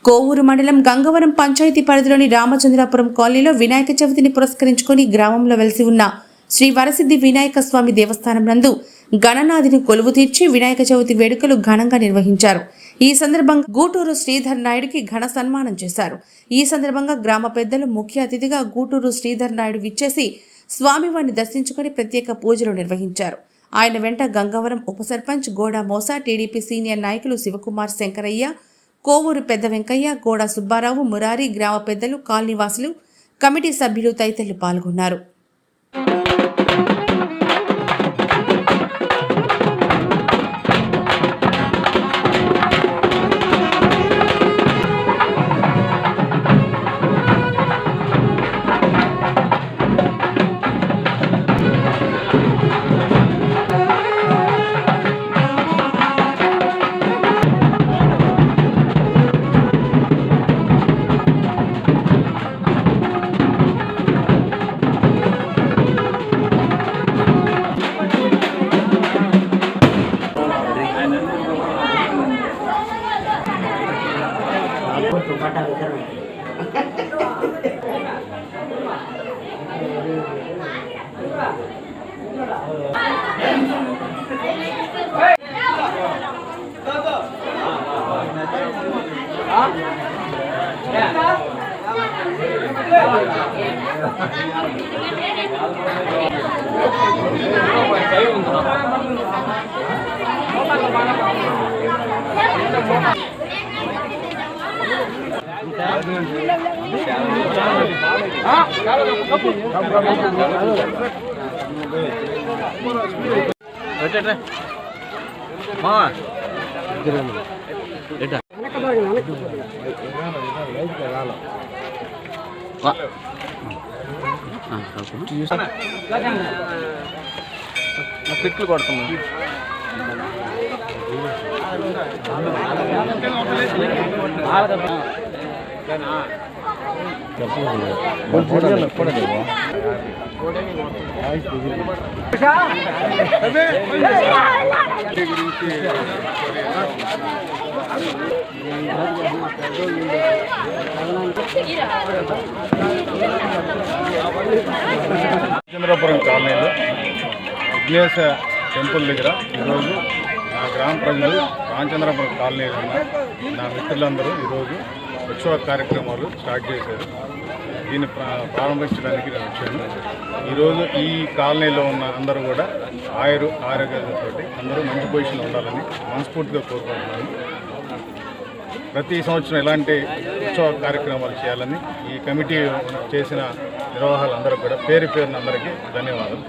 కోవూరు మండలం గంగవరం పంచాయతీ పరిధిలోని రామచంద్రాపురం కాలనీలో వినాయక చవితిని పురస్కరించుకొని గ్రామంలో వెలిసి ఉన్న శ్రీ వరసిద్ధి వినాయక స్వామి దేవస్థానం నందు గణనాథుని కొలువు తీర్చి వినాయక చవితి వేడుకలు ఘనంగా నిర్వహించారు. ఈ సందర్భంగా గూటూరు శ్రీధర్ నాయుడుకి ఘన సన్మానం చేశారు. ఈ సందర్భంగా గ్రామ పెద్దలు ముఖ్య అతిథిగా గూటూరు శ్రీధర్ నాయుడు విచ్చేసి స్వామివారిని దర్శించుకొని ప్రత్యేక పూజలు నిర్వహించారు. ఆయన వెంట గంగవరం ఉప సర్పంచ్ గోడా మోసా, టీడీపీ సీనియర్ నాయకులు శివకుమార్, శంకరయ్య, కోవూరు పెద్ద వెంకయ్య, గోడా సుబ్బారావు, మురారి, గ్రామ పెద్దలు, కాలనీవాసులు, కమిటీ సభ్యులు తదితరులు పాల్గొన్నారు. పిట్లు కొడుతున్నా చంద్రపురం కాలనీలో విఘ్నేశ టెంపుల్ దగ్గర ఈరోజు నా గ్రామ ప్రజలు రామచంద్రపురం కాలనీలో ఉన్న నా మిత్రులందరూ ఈరోజు ఉత్సవ కార్యక్రమాలు స్టార్ట్ చేశారు. దీన్ని ప్రారంభించడానికి నేను వచ్చాను. ఈరోజు ఈ కాలనీలో ఉన్న అందరూ కూడా ఆరోగ్యాలతో అందరూ మంచి పొజిషన్లో ఉండాలని మనస్ఫూర్తిగా కోరుకుంటున్నాను. ప్రతి సంవత్సరం ఇలాంటి ఉత్సవ కార్యక్రమాలు చేయాలని ఈ కమిటీ చేసిన నిర్వాహాలందరూ కూడా పేరు పేరున అందరికీ ధన్యవాదాలు.